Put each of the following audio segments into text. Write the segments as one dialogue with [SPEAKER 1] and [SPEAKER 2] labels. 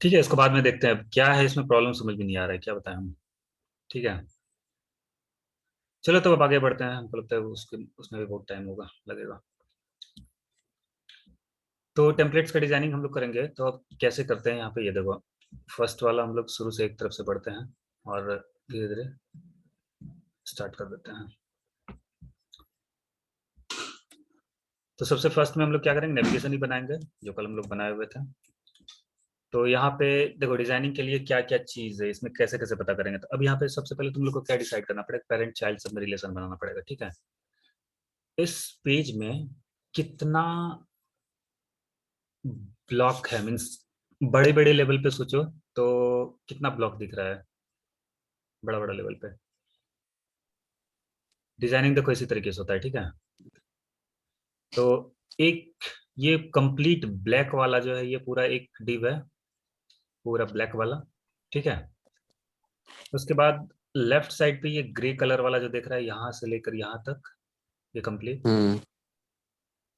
[SPEAKER 1] ठीक है, इसको बाद में देखते हैं क्या है इसमें प्रॉब्लम, समझ में नहीं आ रहा है, क्या बताएं हम। ठीक है, चलो तो अब आगे बढ़ते हैं, हमको लगता है उसके उसमें भी बहुत टाइम होगा लगेगा। तो टेम्पलेट्स का डिजाइनिंग हम लोग करेंगे, तो अब कैसे करते हैं यहाँ पे ये देखो। फर्स्ट वाला हम लोग शुरू से एक तरफ से पढ़ते हैं और धीरे धीरे स्टार्ट कर देते हैं। तो सबसे फर्स्ट में हम लोग क्या करेंगे, नेविगेशन ही बनाएंगे जो कल हम लोग बनाए हुए थे। तो यहाँ पे देखो डिजाइनिंग के लिए क्या क्या चीज है, इसमें कैसे कैसे पता करेंगे। तो अब यहाँ पे सबसे पहले तुम लोग को क्या डिसाइड करना पड़ेगा, पेरेंट चाइल्ड सब में रिलेशन बनाना पड़ेगा। ठीक है, इस पेज में कितना ब्लॉक है, मीन्स बड़े बड़े लेवल पे सोचो तो कितना ब्लॉक दिख रहा है बड़ा बड़ा लेवल पे। डिजाइनिंग देखो इसी तरीके से होता है। ठीक है, तो एक ये कंप्लीट ब्लैक वाला जो है ये पूरा एक डिव है, पूरा ब्लैक वाला। ठीक है, उसके बाद लेफ्ट साइड पे ये ग्रे कलर वाला जो दिख रहा है यहाँ से लेकर यहाँ तक, ये कंप्लीट
[SPEAKER 2] हम्म।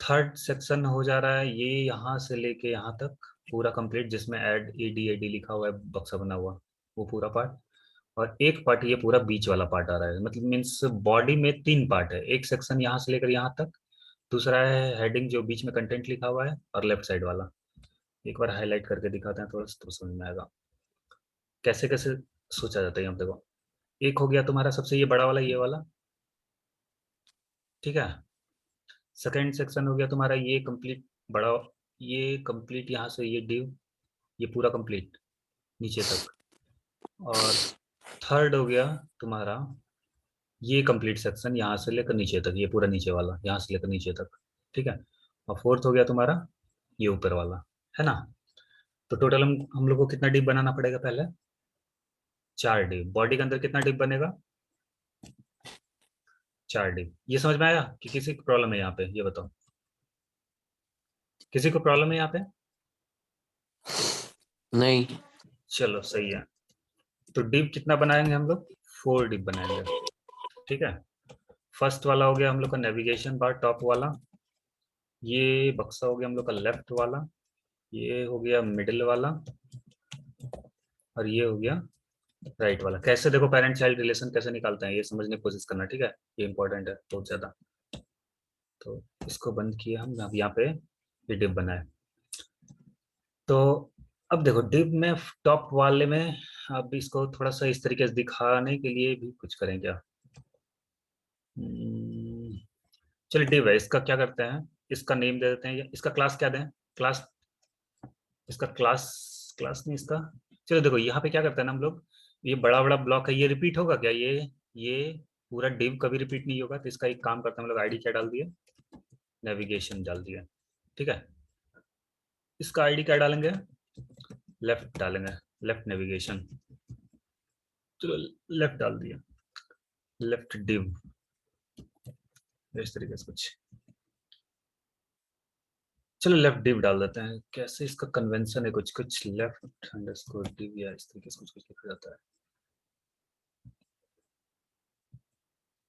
[SPEAKER 1] थर्ड सेक्शन हो जा रहा है। ये यहाँ से लेके यहाँ तक पूरा कंप्लीट, जिसमें एड एडी लिखा हुआ है, बक्सा बना हुआ, वो पूरा पार्ट। और एक पार्ट ये पूरा बीच वाला पार्ट आ रहा है, मतलब मीन्स बॉडी में तीन पार्ट है, एक सेक्शन यहाँ से लेकर यहाँ तक, दूसरा है हेडिंग जो बीच में कंटेंट लिखा हुआ है, और लेफ्ट साइड वाला। एक बार हाईलाइट करके दिखाते हैं थोड़ा सा तो समझ में आएगा कैसे कैसे सोचा जाता है। यहाँ देखो, एक हो गया तुम्हारा सबसे ये बड़ा वाला, ये वाला। ठीक है, सेकेंड सेक्शन हो गया तुम्हारा ये कंप्लीट बड़ा, ये कंप्लीट यहाँ से ये डिव, ये पूरा कंप्लीट नीचे तक। और थर्ड हो गया तुम्हारा ये कंप्लीट सेक्शन यहाँ से लेकर नीचे तक, ये पूरा नीचे वाला यहाँ से लेकर नीचे तक। ठीक है, और फोर्थ हो गया तुम्हारा ये ऊपर वाला, है ना। तो टोटल हम लोग को कितना डिप बनाना पड़ेगा पहले, चार डिप। बॉडी के अंदर कितना डिप बनेगा, चार डिप। ये समझ में आया कि किसी को प्रॉब्लम है यहाँ पे, ये बताओ, किसी को प्रॉब्लम है यहाँ पे।
[SPEAKER 2] नहीं।
[SPEAKER 1] चलो सही है। तो डिप कितना बनाएंगे हम लोग, फोर डिप बनाएंगे। ठीक है, फर्स्ट वाला हो गया हम लोग का नेविगेशन बार टॉप वाला, ये बक्सा हो गया हम लोग का लेफ्ट वाला, ये हो गया मिडिल वाला, और ये हो गया राइट वाला। कैसे देखो पेरेंट चाइल्ड रिलेशन कैसे निकालते हैं ये समझने की कोशिश करना। ठीक है, ये इंपॉर्टेंट है बहुत ज्यादा। तो इसको बंद किया हम, अब यहाँ पे ये डिप बनाए। तो अब देखो डिप में टॉप वाले में, अब इसको थोड़ा सा इस तरीके से दिखाने के लिए भी कुछ करें क्या। हम्म, चलिए डिव है, इसका क्या करते हैं, इसका नेम दे देते हैं, या इसका क्लास क्या दें, क्लास, इसका क्लास, क्लास नहीं इसका। चलो देखो यहाँ पे क्या करते हैं ना हम लोग, ये बड़ा बड़ा ब्लॉक है, ये रिपीट होगा क्या, ये पूरा डिव कभी रिपीट नहीं होगा। तो इसका एक काम करते हैं हम लोग, आईडी क्या डाल दिए, नेविगेशन डाल दिया। ठीक है, इसका आईडी क्या डालेंगे, लेफ्ट डालेंगे, लेफ्ट नेविगेशन। चलो लेफ्ट डाल दिया, लेफ्ट डिव, इस तरीके से कुछ। चलो लेफ्ट डिव डाल देते हैं, कैसे इसका कन्वेंशन है कुछ कुछ, लेफ्ट अंडरस्कोर डिव या इस तरीके से कुछ कुछ लिखा जाता है।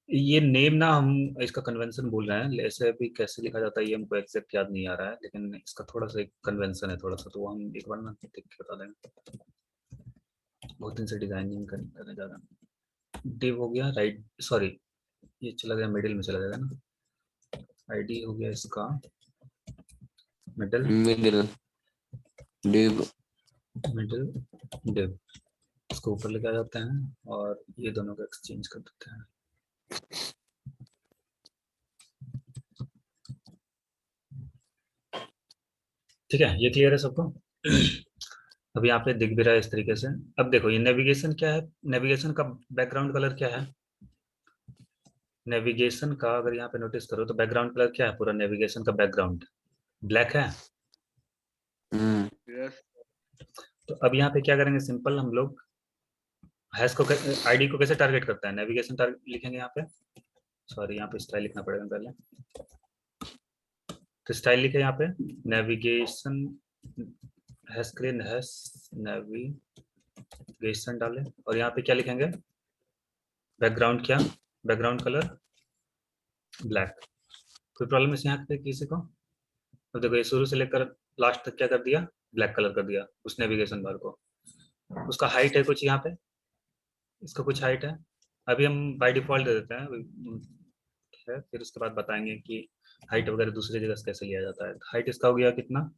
[SPEAKER 1] ये नेम ना हम इसका कन्वेंशन बोल रहे हैं, ऐसे भी कैसे लिखा जाता है ये हमको एग्जैक्ट याद नहीं आ रहा है, लेकिन इसका थोड़ा सा एक कन्वेंशन है थोड़ा सा, तो वो हम एक बार ना देख के बता देंगे। बहुत दिन से डिजाइनिंग करने जा रहा है। डिव हो गया राइट, सॉरी ये चला गया मिडिल में चला जाएगा ना। आईडी हो गया इसका middle,
[SPEAKER 2] middle div.
[SPEAKER 1] Middle div, इसको ऊपर लेके आ जाते हैं और ये दोनों को एक्सचेंज कर देते हैं। ठीक है, ये क्लियर है सबको। अब यहाँ पे दिख भी रहा है इस तरीके से। अब देखो ये नेविगेशन क्या है, नेविगेशन का बैकग्राउंड कलर क्या है, नेविगेशन का अगर यहाँ पे नोटिस करो तो बैकग्राउंड कलर क्या है, पूरा नेविगेशन का बैकग्राउंड ब्लैक है।
[SPEAKER 2] हम्म।
[SPEAKER 3] यस।
[SPEAKER 1] तो अब यहाँ पे क्या करेंगे, सिंपल हम लोग हैश को, आईडी को कैसे टारगेट करता है, नेविगेशन टारगेट लिखेंगे यहाँ पे, सॉरी यहाँ पे स्टाइल लिखना पड़ेगा पहले। तो स्टाइल लिखे यहाँ पे navigation, hash crane hash navigation डाले, और यहाँ पे क्या लिखेंगे, बैकग्राउंड क्या, बैकग्राउंड कलर ब्लैक। कोई प्रॉब्लम है यहाँ पे किसी को। तो देखो ये शुरू से लेकर लास्ट तक क्या कर दिया, ब्लैक कलर कर दिया उस नेविगेशन बार को। उसका हाइट है कुछ यहाँ पे, इसका कुछ हाइट है, अभी हम बाय डिफॉल्ट दे देते हैं है, फिर उसके बाद बताएंगे कि हाइट वगैरह दूसरी जगह से कैसे लिया जाता है। हाइट इसका हो गया कितना,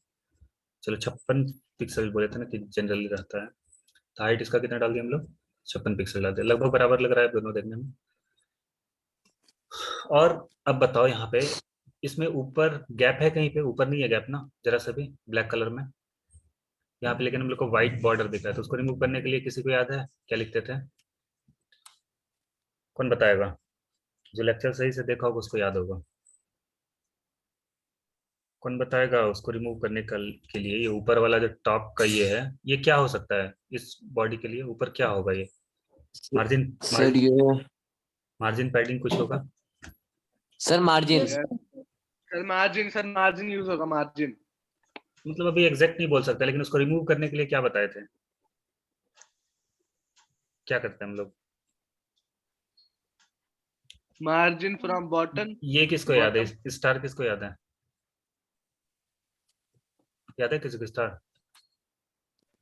[SPEAKER 1] चलो 56 पिक्सल बोले थे ना कि जनरली रहता है, तो हाइट इसका कितना डाल दिया हम लोग, 56 पिक्सल डाल दिया, लगभग बराबर लग रहा है दोनों देखने में। और अब बताओ यहाँ पे इसमें ऊपर गैप है, कहीं पे ऊपर नहीं है गैप ना जरा सा भी ब्लैक कलर में यहाँ पे, लेकिन हम लोग को व्हाइट बॉर्डर दिख रहा है, तो उसको रिमूव करने के लिए किसी को याद है क्या लिखते थे, कौन बताएगा, जो लेक्चर सही से देखा होगा उसको याद होगा, कौन बताएगा उसको रिमूव करने के लिए ये ऊपर वाला जो टॉप का ये है, ये क्या हो सकता है इस बॉडी के लिए, ऊपर क्या होगा ये, मार्जिन
[SPEAKER 2] सर ये
[SPEAKER 1] मार्जिन पैडिंग कुछ होगा,
[SPEAKER 2] sir margin.
[SPEAKER 3] Sir margin use होगा, मार्जिन।
[SPEAKER 1] मतलब अभी एग्जैक्ट नहीं बोल सकता, लेकिन उसको रिमूव करने के लिए क्या बताए थे, क्या करते हैं हम लोग,
[SPEAKER 3] मार्जिन फ्रॉम बॉटम।
[SPEAKER 1] ये किसको याद है, स्टार किसको याद है किसी को स्टार,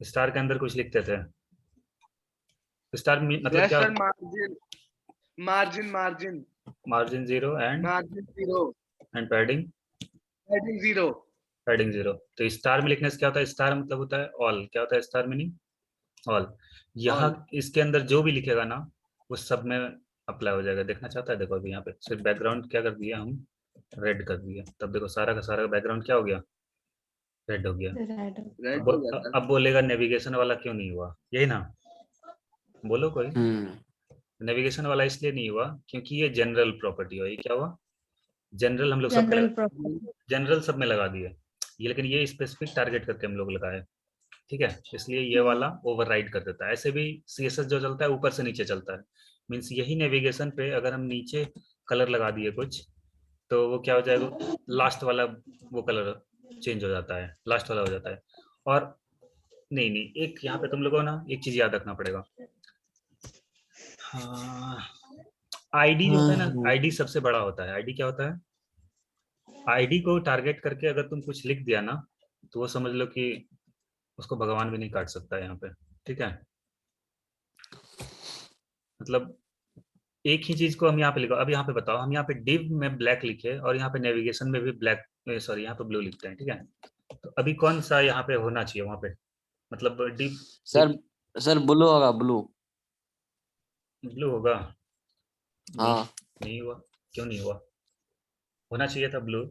[SPEAKER 1] स्टार के अंदर कुछ लिखते थे, स्टार मतलब क्या,
[SPEAKER 3] sir margin margin margin
[SPEAKER 1] margin 0 and
[SPEAKER 3] margin 0
[SPEAKER 1] and padding
[SPEAKER 3] heading 0।
[SPEAKER 1] Padding 0, तो स्टार में लिखने से क्या होता है, स्टार मतलब होता है ऑल, क्या होता है स्टार मीनिंग ऑल, यहाँ इसके अंदर जो भी लिखेगा ना वो सब में अप्लाई हो जाएगा, देखना चाहता है देखो अभी यहाँ पे सिर्फ बैकग्राउंड क्या कर दिया हम, रेड कर दिया, तब देखो सारा का सारा बैकग्राउंड क्या हो गया, रेड हो गया।
[SPEAKER 3] रेड हो जाता
[SPEAKER 1] अब बोलेगा नेविगेशन वाला क्यों नहीं हुआ, यही ना, बोलो कोई, नेविगेशन वाला इसलिए नहीं हुआ क्योंकि ये जनरल प्रॉपर्टी हुआ, ये क्या हुआ, जनरल, हम लोग सब जनरल सब में लगा दिए ये, लेकिन ये स्पेसिफिक टारगेट करके हम लोग लगाए, ठीक है, इसलिए ये वाला ओवरराइड कर देता है। ऐसे भी सीएसएस जो चलता है ऊपर से नीचे चलता है, मीन्स यही नेविगेशन पे अगर हम नीचे कलर लगा दिए कुछ, तो वो क्या हो जाएगा, लास्ट वाला वो कलर चेंज हो जाता है, लास्ट वाला हो जाता है। और नहीं नहीं, एक यहाँ पे तुम लोगों को ना एक चीज याद रखना पड़ेगा, हाँ, आईडी होता है ना, आईडी सबसे बड़ा होता है, आईडी क्या होता है, आईडी को टारगेट करके अगर तुम कुछ लिख दिया ना तो वो समझ लो कि उसको भगवान भी नहीं काट सकता है यहाँ पे, ठीक है, मतलब एक ही चीज को हम यहाँ पे लिखो, अब यहाँ पे बताओ, हम यहाँ पे डिव में ब्लैक लिखे और यहाँ पे नेविगेशन में भी ब्लैक, सॉरी यहाँ पे ब्लू लिखते हैं, ठीक है, तो अभी कौन सा यहाँ पे होना चाहिए वहां पे, मतलब डिव,
[SPEAKER 2] सर ब्लू होगा, ब्लू।
[SPEAKER 1] ब्लू होगा,
[SPEAKER 2] हाँ
[SPEAKER 1] नहीं हुआ, क्यों नहीं हुआ, होना चाहिए था ब्लू,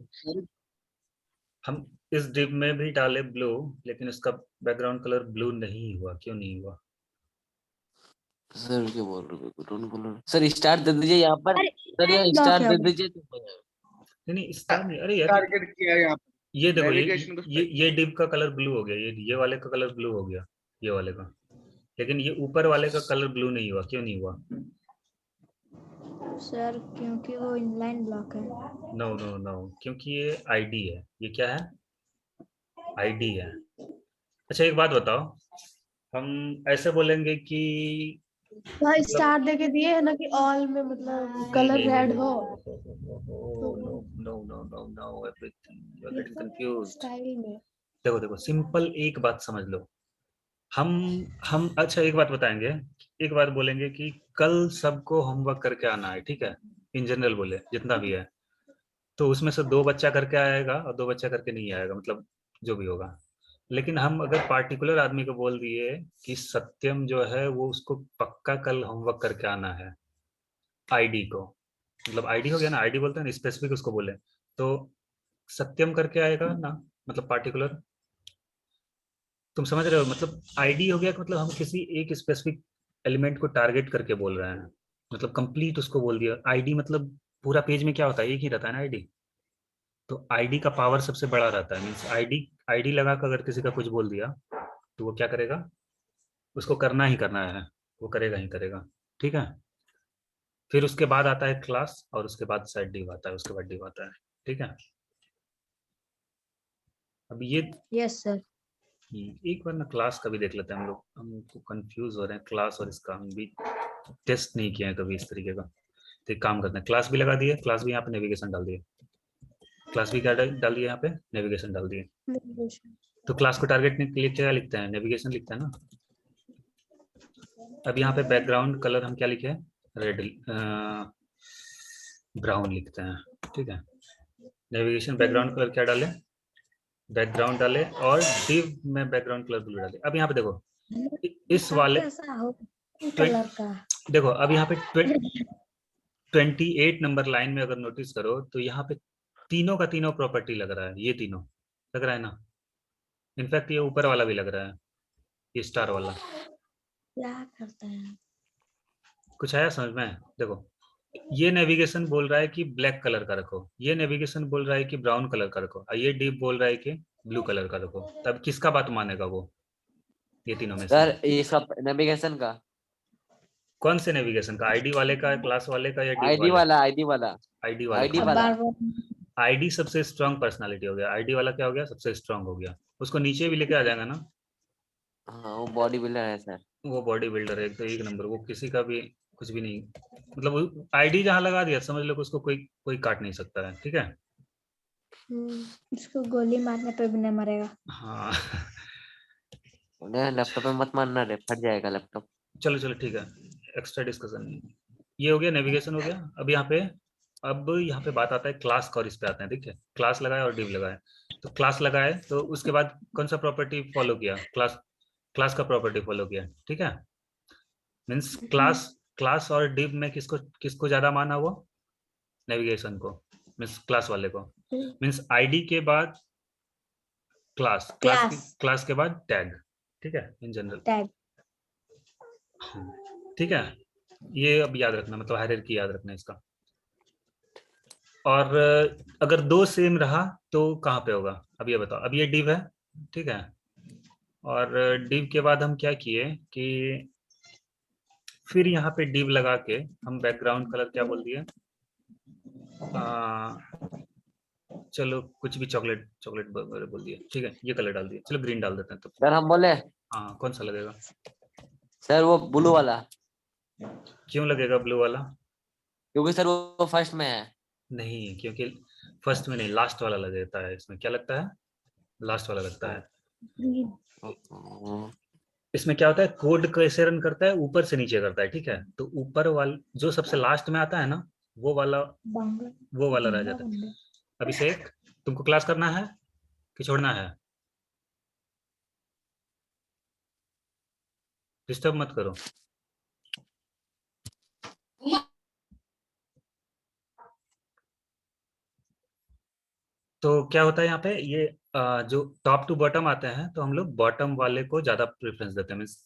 [SPEAKER 1] हम इस डिव में भी डाले ब्लू, लेकिन इसका बैकग्राउंड कलर ब्लू नहीं हुआ, क्यों नहीं हुआ,
[SPEAKER 2] सर क्या बोल रहे हो, ब्राउन कलर, सर स्टार दे दीजिए यहाँ पर, सर यहाँ स्टार दे दीजिए तो हो जाएगा।
[SPEAKER 1] नहीं स्टार नहीं, अरे यार
[SPEAKER 3] टारगेट किया है यहाँ पे।
[SPEAKER 1] ये देखो
[SPEAKER 3] Navigation को
[SPEAKER 1] ये डिव का कलर ब्लू हो गया, ये वाले का कलर ब्लू हो गया, ये वाले का, लेकिन ये ऊपर वाले का कलर ब्लू नहीं हुआ, क्यों नहीं हुआ,
[SPEAKER 4] सर क्योंकि वो इनलाइन ब्लॉक है।
[SPEAKER 1] नो नो नो, क्योंकि ये आईडी है, ये क्या है, आईडी है। अच्छा एक बात बताओ, हम ऐसे बोलेंगे कि
[SPEAKER 5] वहाँ स्टार देके दिए है ना कि ऑल में मतलब कलर रेड हो,
[SPEAKER 1] no no no no everything you are getting confused,
[SPEAKER 5] style में।
[SPEAKER 1] देखो देखो सिंपल एक बात समझ लो, हम अच्छा एक बात बताएंगे, एक बात बोलेंगे कि कल सबको होमवर्क करके आना है, ठीक है, इन जनरल बोले जितना भी है, तो उसमें से 2 बच्चा करके आएगा और 2 बच्चा करके नहीं आएगा, मतलब जो भी होगा, लेकिन हम अगर पार्टिकुलर आदमी को बोल दिए कि सत्यम जो है वो उसको पक्का कल होमवर्क करके आना है, आईडी को, मतलब आईडी हो गया ना, आईडी बोलते हैं ना, स्पेसिफिक उसको बोले, तो सत्यम करके आएगा ना, मतलब पार्टिकुलर, तुम समझ रहे हो, मतलब आईडी हो गया कि मतलब हम किसी एक स्पेसिफिक एलिमेंट को टारगेट करके बोल रहे हैं, मतलब कंप्लीट उसको बोल दिया, आईडी मतलब पूरा पेज में क्या होता है, एक ही रहता है ना आईडी, तो आईडी का पावर सबसे बड़ा रहता है, मीन्स आईडी आईडी लगा कर अगर किसी का कुछ बोल दिया तो वो क्या करेगा, उसको करना ही करना है, वो करेगा ही करेगा, ठीक है, फिर उसके बाद आता है क्लास और उसके बाद शायद डिव आता है, उसके बाद डिव आता है, ठीक है, अब ये
[SPEAKER 4] यस सर।
[SPEAKER 1] एक बार ना क्लास का भी देख लेते हैं हम लोग, हमको कंफ्यूज हो रहे हैं, क्लास और इसका हम भी टेस्ट नहीं किया है कभी इस तरीके का, तो एक काम करते हैं, क्लास भी लगा दिए, क्लास भी यहाँ पे नेविगेशन डाल दिए, क्लास भी क्या डाल दिए यहाँ पे, नेविगेशन डाल दिए, तो क्लास को टारगेट के लिए क्या लिखते हैं, नेविगेशन लिखते हैं ना। अब यहाँ पे बैकग्राउंड कलर हम क्या लिखे, रेड ब्राउन लिखते हैं, ठीक है। नेविगेशन बैकग्राउंड कलर क्या डाले, बैकग्राउंड डाले, और div में बैकग्राउंड कलर ब्लू डाले। अब यहाँ पे देखो इस वाले
[SPEAKER 4] कैसा हो कलर का?
[SPEAKER 1] देखो अब यहाँ पे 28 नंबर लाइन में अगर नोटिस करो तो यहाँ पे तीनों का तीनों प्रॉपर्टी लग रहा है, ये तीनों लग रहा है ना। इनफैक्ट ये ऊपर वाला भी लग रहा है, ये स्टार वाला।
[SPEAKER 4] क्या करता है?
[SPEAKER 1] कुछ आया समझ में? देखो ये नेविगेशन बोल रहा है कि ब्लैक कलर का रखो, ये नेविगेशन बोल रहा है कि ब्राउन कलर का रखो, और ये डीप बोल रहा है कि ब्लू कलर का रखो। तब किसका बात मानेगा वो, ये तीनों में से?
[SPEAKER 2] सर ये सब नेविगेशन का,
[SPEAKER 1] कौन से नेविगेशन का, आईडी वाले का, क्लास वाले का, या डीप
[SPEAKER 2] आईडी
[SPEAKER 1] वाले?
[SPEAKER 2] वाला, आईडी वाला,
[SPEAKER 1] आईडी वाले
[SPEAKER 2] आईडी
[SPEAKER 1] का।
[SPEAKER 2] वाला।
[SPEAKER 1] आईडी सबसे स्ट्रांग पर्सनालिटी हो गया, आईडी वाला क्या हो गया, सबसे स्ट्रांग हो गया। उसको नीचे भी लेके आ जाएगा ना,
[SPEAKER 2] हाँ वो बॉडी बिल्डर है सर।
[SPEAKER 1] वो बॉडी बिल्डर है, एक तो एक नंबर, वो किसी का भी कुछ भी नहीं, मतलब आईडी जहां लगा दिया समझ लो कि उसको कोई कोई काट नहीं सकता है, ठीक है।
[SPEAKER 4] इसको गोली मारने पे भी नहीं मरेगा।
[SPEAKER 1] हाँ
[SPEAKER 2] उन्हें लैपटॉप में मत मारना रे, फट जाएगा लैपटॉप।
[SPEAKER 1] चलो चलो ठीक है, एक्स्ट्रा डिस्कशन नहीं। ये हो गया, नेविगेशन हो गया। अब यहाँ पे बात आता है क्लास का, और इस पे आते हैं, ठीक है। क्लास लगाए और डिव लगाए, तो क्लास लगाए तो उसके बाद कौन सा प्रॉपर्टी फॉलो किया, क्लास, क्लास का प्रॉपर्टी फॉलो किया, ठीक है। मीन्स क्लास, क्लास और डिव में किसको किसको ज्यादा माना हुआ, नेविगेशन को, मीन्स क्लास वाले को। मीन्स आईडी के बाद क्लास, क्लास के बाद टैग, ठीक है, इन जनरल
[SPEAKER 4] टैग।
[SPEAKER 1] ठीक है। ये अब याद रखना, मतलब हायरार्की याद रखना इसका। और अगर दो सेम रहा तो कहाँ पे होगा, अब ये बताओ। अब ये डिव है, ठीक है, और डिव के बाद हम क्या किए कि फिर यहाँ पे डिव लगा के हम बैकग्राउंड कलर क्या बोल दिए, चलो कुछ भी, चॉकलेट चॉकलेट बोल दिया, ठीक है, ये कलर डाल दिया, चलो ग्रीन डाल देते हैं तो।
[SPEAKER 2] सर हम बोले,
[SPEAKER 1] हाँ कौन सा लगेगा,
[SPEAKER 2] सर वो ब्लू वाला,
[SPEAKER 1] क्यों लगेगा ब्लू वाला?
[SPEAKER 2] क्योंकि सर वो फर्स्ट में है।
[SPEAKER 1] नहीं, क्योंकि फर्स्ट में नहीं, लास्ट वाला लगता है इसमें। क्या लगता है, लास्ट वाला लगता है। इसमें क्या होता है, कोड कैसे रन करता है, ऊपर से नीचे करता है, ठीक है। तो ऊपर वाला जो सबसे लास्ट में आता है ना, वो वाला रह जाता है। अभिषेक, तुमको क्लास करना है कि छोड़ना है? डिस्टर्ब मत करो। तो क्या होता है यहाँ पे, ये जो टॉप टू बॉटम आते हैं तो हम लोग बॉटम वाले को ज्यादा प्रेफरेंस देते हैं। मीन्स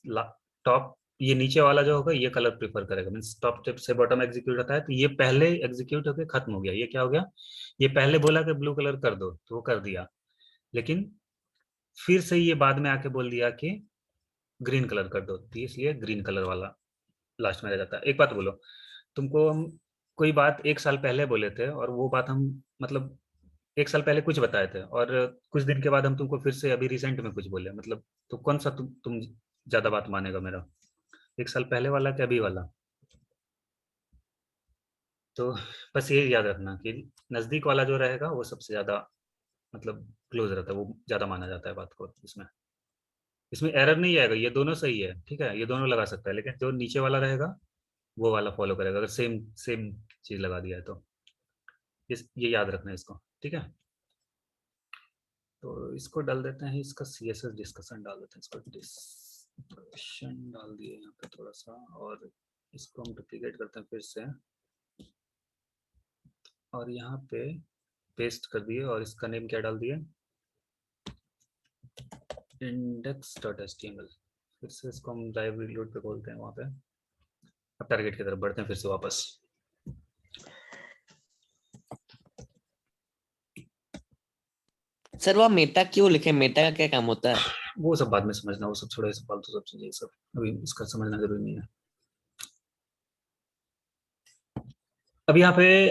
[SPEAKER 1] टॉप, ये नीचे वाला जो होगा ये कलर प्रेफर करेगा। मीन्स टॉप टिप से बॉटम एग्जीक्यूट होता है, तो ये पहले एग्जीक्यूट होकर खत्म हो गया। ये क्या हो गया, ये पहले बोला कि ब्लू कलर कर दो तो वो कर दिया, लेकिन फिर से ये बाद में आके बोल दिया कि ग्रीन कलर कर दो, तो इसलिए ग्रीन कलर वाला लास्ट में रह जाता है। एक बात बोलो, तुमको हम कोई बात एक साल पहले बोले थे, और वो बात हम, मतलब एक साल पहले कुछ बताए थे, और कुछ दिन के बाद हम तुमको फिर से अभी रिसेंट में कुछ बोले, मतलब तो कौन सा तुम ज्यादा बात मानेगा मेरा, एक साल पहले वाला कि अभी वाला? तो बस ये याद रखना कि नजदीक वाला जो रहेगा वो सबसे ज्यादा, मतलब क्लोज रहता है, वो ज्यादा माना जाता है बात को। इसमें इसमें एरर नहीं आएगा, ये दोनों सही है, ठीक है, ये दोनों लगा सकता है, लेकिन जो नीचे वाला रहेगा वो वाला फॉलो करेगा, अगर सेम सेम चीज लगा दिया है तो। ये याद रखना है इसको, ठीक है। तो इसको डाल देते हैं, इसका CSS डिस्कशन डाल देते हैं, इसको डिस्कशन डाल दिए यहाँ पे थोड़ा सा, और इसको हम डुप्लीकेट करते हैं फिर से, और यहाँ पे पेस्ट कर दिए, और इसका नेम क्या डाल दिए, index.html। फिर से इसको हम ड्राइव रीलोड पे खोलते हैं वहाँ पे। अब टारगेट की तरफ बढ़ते हैं फिर से वापस।
[SPEAKER 2] सर वो मेटा क्यों लिखे, मेटा का क्या काम होता है?
[SPEAKER 1] वो सब बाद में समझना, वो सब छोड़ो, सब फालतू सब चीजें, सब अभी इसका समझना जरूरी नहीं है। अब यहाँ पे,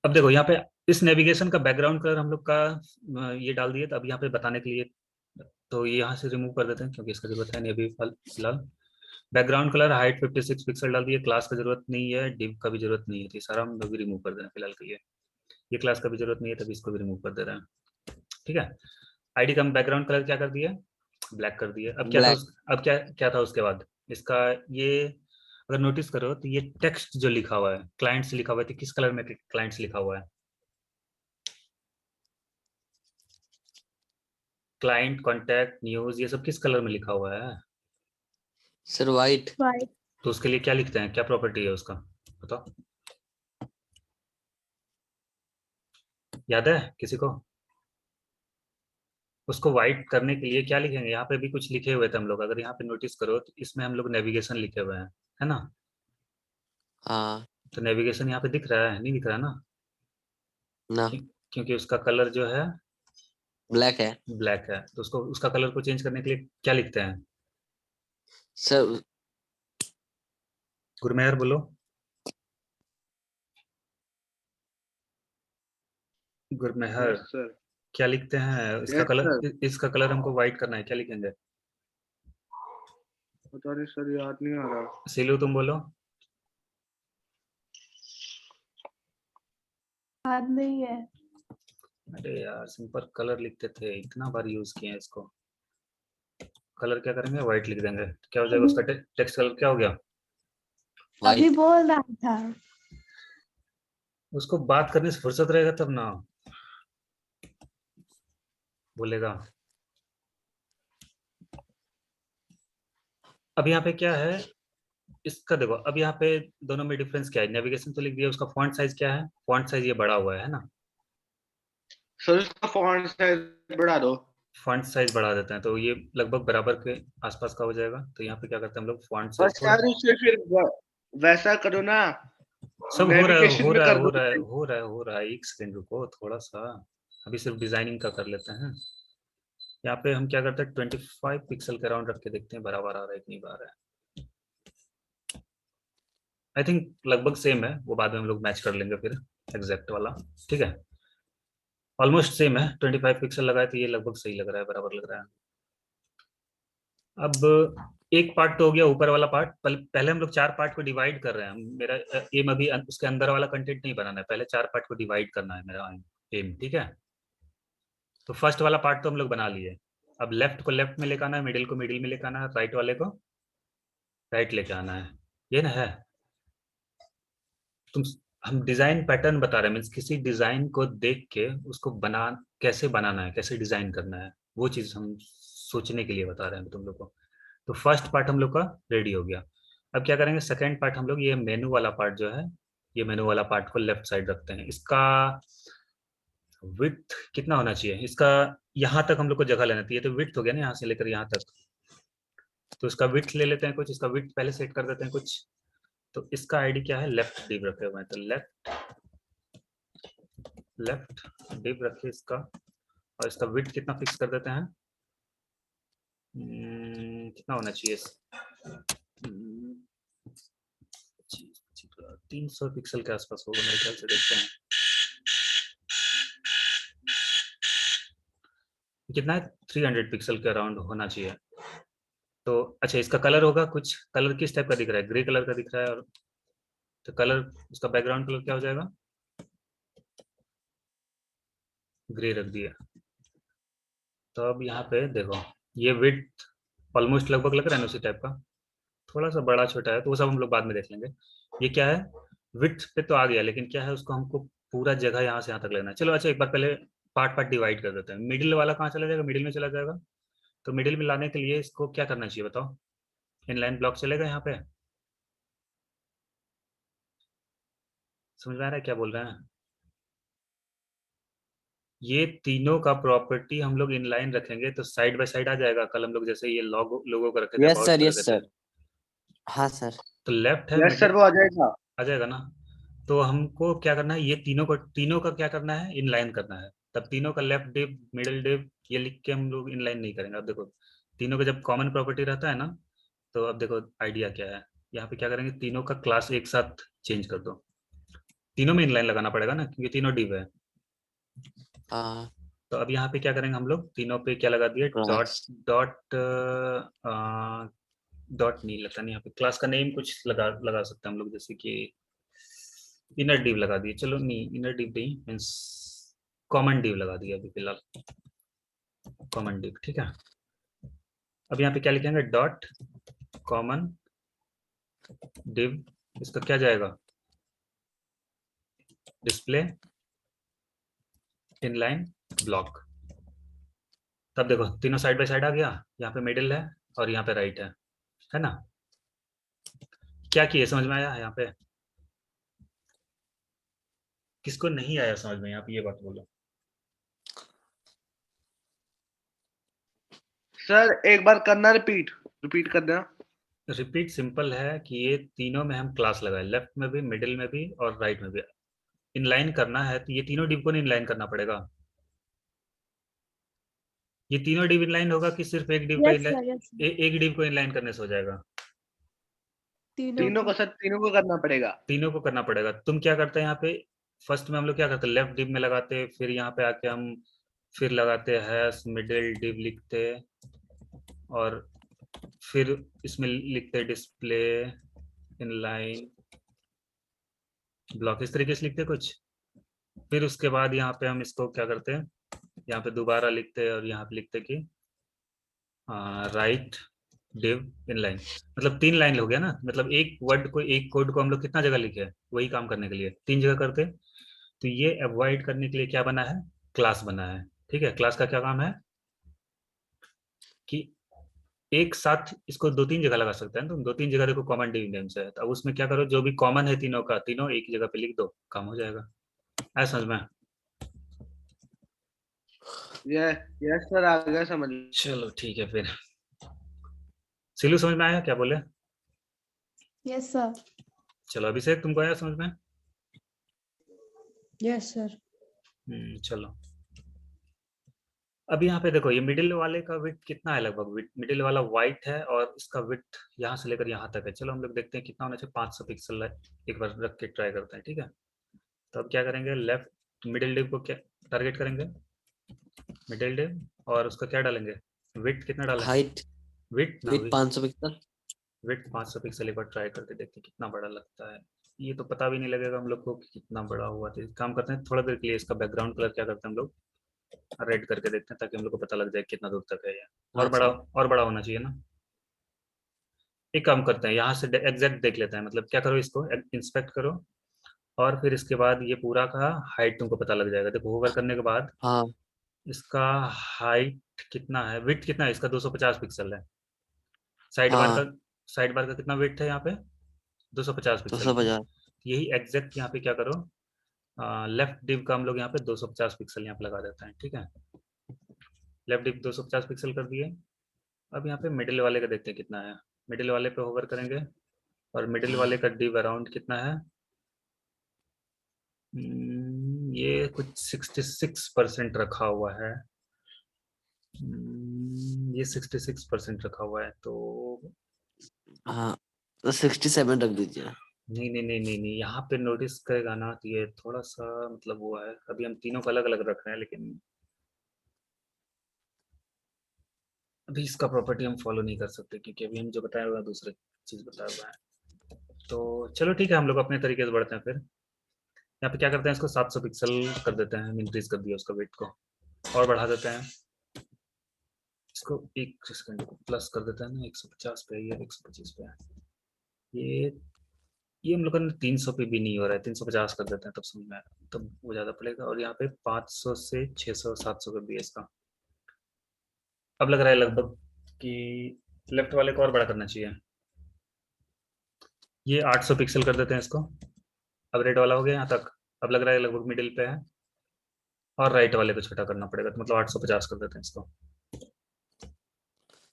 [SPEAKER 1] अब देखो यहाँ पे इस नेविगेशन का बैकग्राउंड कलर हम लोग का ये डाल दिए, तो अब यहाँ पे बताने के लिए तो ये यहाँ से रिमूव कर देते हैं, क्योंकि इसका जरूरत है नहीं अभी फिलहाल। बैकग्राउंड कलर हाइट 56 पिक्सल डाल दिए, क्लास का जरूरत नहीं है, डिव का भी जरूरत नहीं है, तो सारा हम लोग रिमूव कर दे रहे हैं फिलहाल के लिए। ये क्लास का भी जरूरत नहीं है, तभी इसको भी रिमूव कर दे रहे हैं, ठीक है। आईडी का बैकग्राउंड कलर क्या कर दिया, ब्लैक कर दिया। अब क्या था
[SPEAKER 2] Black.
[SPEAKER 1] अब क्या था उसके बाद इसका, ये अगर नोटिस करो तो ये टेक्स्ट जो लिखा हुआ है क्लाइंट्स लिखा हुआ है, तो किस कलर में क्लाइंट्स लिखा हुआ है? क्लाइंट, कॉन्टैक्ट, न्यूज, ये सब किस कलर में लिखा हुआ है?
[SPEAKER 2] Sir, white.
[SPEAKER 5] वाइट।
[SPEAKER 1] तो उसके लिए क्या लिखते हैं, क्या प्रॉपर्टी है उसका, बताओ, याद है किसी को? उसको वाइट करने के लिए क्या लिखेंगे? यहाँ पे भी कुछ लिखे हुए थे हम लोग, अगर यहाँ पे नोटिस करो तो इसमें हम लोग नेविगेशन लिखे हुए हैं, है ना?
[SPEAKER 2] हाँ
[SPEAKER 1] तो नेविगेशन यहाँ पे दिख रहा है, नहीं दिख रहा ना?
[SPEAKER 2] ना
[SPEAKER 1] क्योंकि उसका कलर जो है
[SPEAKER 2] black है
[SPEAKER 1] ब्लैक है, तो उसको उसका कलर को चेंज करने के लिए क्या लिखते हैं?
[SPEAKER 2] सर।
[SPEAKER 1] गुरमेहर बोलो, गुरमेहर
[SPEAKER 3] यस सर,
[SPEAKER 1] क्या लिखते हैं? इसका
[SPEAKER 3] यस सर।
[SPEAKER 1] कलर, इसका कलर हमको व्हाइट करना है, क्या लिखेंगे?
[SPEAKER 3] पता नहीं सर, याद नहीं आ रहा।
[SPEAKER 1] सीलू तुम बोलो।
[SPEAKER 5] याद नहीं है।
[SPEAKER 1] अरे यार सिंपल कलर लिखते थे, इतना बार यूज किए हैं इसको। कलर क्या करेंगे, व्हाइट लिख देंगे, क्या हो जाएगा उसका टेक्स्ट कलर, क्या हो गया?
[SPEAKER 5] अभी
[SPEAKER 2] White.
[SPEAKER 5] बोल रहा था।
[SPEAKER 1] उसको बात करने से फुर्सत रहेगा तब ना बोलेगा। अब यहाँ पे क्या है इसका, देखो अब यहाँ पे दोनों में डिफरेंस क्या है? नेविगेशन तो लिख दिया, उसका फॉन्ट साइज क्या है? फॉन्ट साइज ये बड़ा हुआ है ना?
[SPEAKER 3] सर उसका फॉन्ट साइज बढ़ा दो।
[SPEAKER 1] फॉन्ट साइज बढ़ा देते हैं तो ये लगभग बराबर के आसपास का हो जाएगा। तो यहाँ पे क्या करते हैं हम लोग, फॉन्ट साइज
[SPEAKER 3] बस
[SPEAKER 1] थोड़ा,
[SPEAKER 3] यार उसे फिर वैसा करो ना,
[SPEAKER 1] सब हो रहा है
[SPEAKER 3] नेविगेशन
[SPEAKER 1] हो
[SPEAKER 3] में
[SPEAKER 1] रहा है
[SPEAKER 3] कर
[SPEAKER 1] हो
[SPEAKER 3] दो।
[SPEAKER 1] रहा है हो रहा है हो रहा है, एक सेकंड रुको थोड़ा सा, अभी सिर्फ डिजाइनिंग का कर लेते हैं। यहाँ पे हम क्या करते हैं, 25 पिक्सल के अराउंड रख के देखते हैं बराबर आ रहा है कि नहीं आ रहा है। आई थिंक लगभग सेम है, वो बाद में हम लोग मैच कर लेंगे फिर एग्जैक्ट वाला, ठीक है? ऑलमोस्ट सेम है, 25 पिक्सल लगाए तो ये लगभग सही लग रहा है, बराबर लग रहा है। अब एक पार्ट तो हो गया ऊपर वाला पार्ट, पहले हम लोग 4 पार्ट को डिवाइड कर रहे हैं। मेरा एम अभी उसके अंदर वाला कंटेंट नहीं बनाना है, पहले 4 पार्ट को डिवाइड करना है मेरा एम, ठीक है? तो फर्स्ट वाला पार्ट तो हम लोग बना लिए। अब लेफ्ट को लेफ्ट में लेकर आना है, मिडिल को मिडिल में लेकर आना है, राइट वाले को राइट लेके आना है, ये ना है। तुम, हम डिजाइन पैटर्न बता रहे हैं, मीन्स किसी डिजाइन को देख के उसको बना, कैसे बनाना है, कैसे डिजाइन करना है, वो चीज हम सोचने के लिए बता रहे हैं तुम लोग को। तो फर्स्ट पार्ट हम लोग का रेडी हो गया। अब क्या करेंगे, सेकेंड पार्ट हम लोग, ये मेनू वाला पार्ट जो है, ये मेनू वाला पार्ट को लेफ्ट साइड रखते हैं। इसका विड्थ कितना होना चाहिए इसका, यहाँ तक हम लोग को जगह लेना चाहिए, तो विड्थ हो गया ना यहाँ से लेकर यहाँ तक, तो इसका विड्थ ले लेते हैं कुछ, इसका विड्थ पहले सेट कर देते हैं कुछ। तो इसका आईडी क्या है, लेफ्ट डिव रखे हुए हैं, तो लेफ्ट डिव रखे इसका, और इसका विड्थ कितना फिक्स कर देते हैं, कितना होना चाहिए, 300 पिक्सल के आसपास होगा मेरे ख्याल से, देखते हैं कितना है, 300 पिक्सल के अराउंड होना चाहिए। तो अच्छा इसका कलर होगा कुछ, कलर किस टाइप का दिख रहा है, ग्रे कलर का दिख रहा है, और तो कलर उसका बैकग्राउंड कलर क्या हो जाएगा, ग्रे रख दिया। तो अब यहाँ पे देखो, ये विड्थ ऑलमोस्ट लगभग लग रहा है ना उसी टाइप का, थोड़ा सा बड़ा छोटा है तो वो सब हम लोग बाद में देख लेंगे। ये क्या है, विड्थ पे तो आ गया, लेकिन क्या है उसको हमको पूरा जगह यहाँ से यहाँ तक लेना है। चलो अच्छा एक बार पहले पार्ट पार्ट डिवाइड कर देते हैं। मिडिल वाला कहाँ चला जाएगा, मिडिल में चला जाएगा। तो मिडिल में लाने के लिए इसको क्या करना चाहिए बताओ, इनलाइन ब्लॉक चलेगा यहाँ पे, समझ में आ रहा है क्या बोल रहे हैं? ये तीनों का प्रॉपर्टी हम लोग इनलाइन रखेंगे तो साइड बाय साइड आ जाएगा। कल हम लोग जैसे ये लोगो को रखे थे,
[SPEAKER 2] यस
[SPEAKER 1] अबाउट
[SPEAKER 2] सर,
[SPEAKER 1] को
[SPEAKER 2] यस
[SPEAKER 1] रखे थे,
[SPEAKER 2] सर। हाँ सर।
[SPEAKER 1] तो लेफ्ट है,
[SPEAKER 3] यस सर,
[SPEAKER 1] मिडिल
[SPEAKER 3] वो आ जाएगा।
[SPEAKER 1] आ जाएगा ना। तो हमको क्या करना है, ये तीनों का क्या करना है, इनलाइन करना है। तब तीनों का लेफ्ट डिव मिडिल डिव ये लिख के हम लोग इनलाइन नहीं करेंगे। अब देखो तीनों का जब कॉमन प्रॉपर्टी रहता है ना, तो अब देखो आइडिया क्या है, यहाँ पे क्या करेंगे, तीनों का क्लास एक साथ चेंज कर दो। तीनों में इनलाइन लगाना पड़ेगा ना क्योंकि तीनों डिव है।
[SPEAKER 2] हाँ
[SPEAKER 1] तो अब यहाँ पे क्या करेंगे हम लोग, तीनों पे क्या लगा दिए, डॉट
[SPEAKER 2] क्लास।
[SPEAKER 1] डॉट डॉट नहीं लगता, नहीं यहाँ पे क्लास का नेम कुछ लगा लगा सकते हैं हम लोग, जैसे कि इनर डिव लगा दिए, चलो नहीं इनर डिव नहीं मीन्स कॉमन डिव लगा दिया अभी फिलहाल। कॉमन डिव, ठीक है। अब यहाँ पे क्या लिखेंगे, डॉट कॉमन डिव, इसका क्या जाएगा, डिस्प्ले इनलाइन ब्लॉक। तब देखो तीनों साइड बाय साइड आ गया, यहाँ पे मिडिल है और यहाँ पे राइट है ना। क्या किए, समझ में आया यहाँ पे? किसको नहीं आया समझ में, यहाँ पे ये बात बोलो।
[SPEAKER 3] सर एक बार करना, रिपीट कर देना।
[SPEAKER 1] रिपीट सिंपल है कि ये तीनों में हम क्लास लगाए, लेफ्ट में भी, मिडिल में भी और राइट में भी। इनलाइन करना है तो ये तीनों डिव को इनलाइन करना पड़ेगा। ये तीनों डिव इनलाइन होगा कि सिर्फ एक डिव का
[SPEAKER 5] यस सर, यस
[SPEAKER 1] एक डिव को इनलाइन करने से हो जाएगा?
[SPEAKER 3] तीनों को सर, तीनों को करना पड़ेगा।
[SPEAKER 1] तीनों को करना पड़ेगा। तुम क्या करते हैं यहाँ पे, फर्स्ट में हम लोग क्या करते हैं, लेफ्ट डिव में लगाते, फिर यहाँ पे आके हम फिर लगाते हैश मिडिल डिव लिखते, और फिर इसमें लिखते डिस्प्ले इनलाइन ब्लॉक, इस तरीके से लिखते कुछ। फिर उसके बाद यहाँ पे हम इसको क्या करते हैं, यहाँ पे दोबारा लिखते हैं और यहाँ पे लिखते कि राइट डिव इनलाइन, मतलब 3 लाइन हो गया ना। मतलब एक वर्ड को, एक कोड को हम लोग कितना जगह लिखे, वही काम करने के लिए 3 जगह करते। तो ये अवॉइड करने के लिए क्या बना है, क्लास बना है, ठीक है। क्लास का क्या काम है कि एक साथ इसको 2-3 जगह लगा सकते हैं। तुम 2-3 जगह देखो कॉमन डिव नेम्स है, तो अब उसमें क्या करो, जो भी कॉमन है तीनों का, तीनों एक जगह पे लिख दो, काम हो जाएगा। ऐसा समझ में?
[SPEAKER 3] यस सर, आ गया समझ।
[SPEAKER 1] चलो ठीक है फिर। सिलू समझ में आया क्या बोले?
[SPEAKER 5] यस सर,
[SPEAKER 1] चलो अभिषेक तुमको आया समझ में?
[SPEAKER 5] Yes sir.
[SPEAKER 1] चलो अब यहाँ पे देखो, ये मिडिल वाले का विड्थ कितना है, लगभग मिडिल वाला वाइट है और इसका विड्थ यहाँ से लेकर यहाँ तक है। चलो हम लोग देखते हैं कितना होना चाहिए, 500 पिक्सल है, एक बार रख के ट्राई करते हैं, ठीक है। तो अब क्या करेंगे, लेफ्ट मिडिल डिव को क्या टारगेट करेंगे, मिडिल डिव, और उसका क्या डालेंगे, विड्थ कितना डालें,
[SPEAKER 2] हाइट
[SPEAKER 1] विड्थ ना,
[SPEAKER 2] विथ 500 पिक्सल।
[SPEAKER 1] विड्थ 500 पिक्सल, एक बार ट्राई करके देखते हैं कितना बड़ा लगता है। ये तो पता भी नहीं लगेगा हम लोग को कि कितना बड़ा हुआ। तो एक काम करते हैं, थोड़ा देर के लिए इसका बैकग्राउंड कलर क्या करते हैं हम लोग, रेड करके देखते हैं, ताकि हम लोग को पता लग जाए कितना दूर तक है ये।
[SPEAKER 2] हाँ
[SPEAKER 1] और बड़ा होना चाहिए ना। एक काम करते हैं, यहाँ से एग्जैक्ट देख लेते हैं, मतलब क्या करो, इसको इंस्पेक्ट करो और फिर इसके बाद ये पूरा का हाइट तुमको पता लग जाएगा। देखो होवर करने के बाद
[SPEAKER 2] हाँ
[SPEAKER 1] इसका हाइट कितना है, विड्थ कितना है इसका, 250 पिक्सल है। साइड बार का,
[SPEAKER 2] हाँ
[SPEAKER 1] साइड बार का कितना विड्थ है यहाँ पे, 250 पिक्सल।
[SPEAKER 2] 250।
[SPEAKER 1] यही एग्जैक्ट यहाँ पे क्या करो, लेफ्ट डिव का हम लोग यहाँ पे 250 पिक्सल यहाँ पे लगा देते हैं, ठीक है। लेफ्ट डिव 250 पिक्सल कर दिए। अब यहाँ पे मिडिल वाले का देखते हैं कितना है। मिडिल वाले पे होवर करेंगे और मिडिल वाले का डिव अराउंड कितना है, ये कुछ 66% रखा हुआ है। ये 66% रखा हुआ है, तो
[SPEAKER 2] हाँ तो 67 रख दीजिए।
[SPEAKER 1] नहीं नहीं नहीं नहीं नहीं, यहाँ पे नोटिस करेगा ना, तो ये थोड़ा सा मतलब वो है, अभी हम तीनों को अलग अलग रख रहे हैं, लेकिन अभी इसका प्रॉपर्टी हम फॉलो नहीं कर सकते, क्योंकि अभी हम जो बताया हुआ दूसरे चीज बताया हुआ है। तो चलो ठीक है, हम लोग अपने तरीके से बढ़ते हैं। फिर यहाँ पे क्या करते हैं, इसको 700 पिक्सल कर देते हैं, इंक्रीज कर दिया उसका वेट को, और बढ़ा देते हैं इसको, एक सेकंड को प्लस कर देते हैं ना, 150 पे या 125 पे है। ये हम लोग का 300 पे भी नहीं हो रहा है, 350 कर देते हैं, तब समझ में आएगा, तब वो ज़्यादा पड़ेगा। और यहाँ पे 500 से 600 700 कर दिया इसका। अब लग रहा है लगभग कि लेफ्ट वाले को और बड़ा करना चाहिए। ये 800 पिक्सल कर देते हैं इसको। अब रेड वाला हो गया यहाँ तक, अब लग रहा है लगभग मिडिल पे है, और राइट वाले को छोटा करना पड़ेगा, तो मतलब 850 कर देते हैं इसको।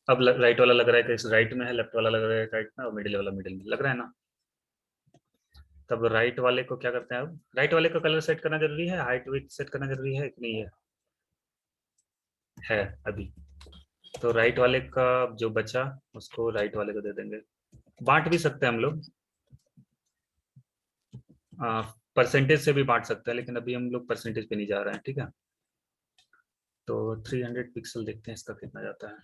[SPEAKER 1] अब राइट वाला लग रहा है कि इस राइट में है, लेफ्ट वाला लग रहा है राइट में, और मिडिल वाला मिडिल में लग रहा है ना। तब राइट वाले को क्या करते हैं, अब राइट वाले का कलर सेट करना जरूरी है, हाइट विड्थ सेट करना जरूरी है कि नहीं है अभी। तो राइट वाले का जो बचा उसको राइट वाले को दे देंगे। बांट भी सकते हैं हम लोग, परसेंटेज से भी बांट सकते हैं, लेकिन अभी हम लोग परसेंटेज पे नहीं जा रहे हैं, ठीक है। तो 300 पिक्सल देखते हैं इसका कितना जाता है।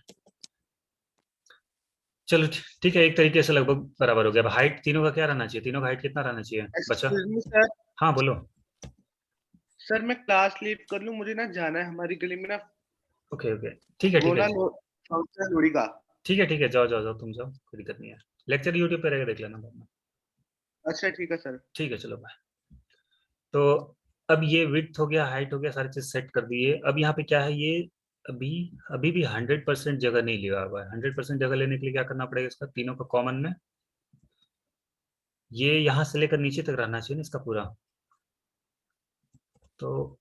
[SPEAKER 1] चलो ठीक है, एक तरीके से लगभग बराबर हो गया। अब हाइट तीनों का क्या रहना चाहिए, तीनों का हाइट कितना रहना चाहिए बचा?
[SPEAKER 3] एक्सक्यूज मी सर,
[SPEAKER 1] हाँ बोलो।
[SPEAKER 3] सर मैं क्लास लीव कर लूं, मुझे ना जाना है हमारी गली में ना
[SPEAKER 1] ओके ओके ठीक है
[SPEAKER 3] वो
[SPEAKER 1] ठीक है
[SPEAKER 3] ना फंक्शन लोडी का।
[SPEAKER 1] ठीक है ठीक है, जाओ जाओ जाओ, तुम जाओ, कोई दिक्कत नहीं है। लेक्चर यूट्यूब पे रहेगा, देख लेना बाद में।
[SPEAKER 3] अच्छा ठीक है सर।
[SPEAKER 1] ठीक है चलो बाय। तो अब ये विड्थ हो गया, हाइट हो गया, सारी चीज सेट कर दी है। अब यहाँ पे क्या है, ये अभी अभी भी 100% जगह नहीं लिया हुआ है। 100% जगह लेने के लिए क्या करना पड़ेगा, इसका तीनों का कॉमन में ये यहाँ से लेकर नीचे तक रहना चाहिए ना इसका पूरा। तो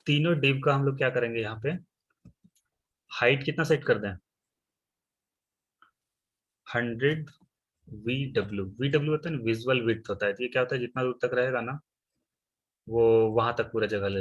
[SPEAKER 1] तीनों डिव का हम लोग क्या करेंगे, यहाँ पे हाइट कितना सेट कर दें, 100 वी डब्ल्यू होता है ना, विजुअल विड्थ होता है। तो ये क्या होता है, जितना दूर तक रहेगा ना वो वहां तक पूरा जगह ले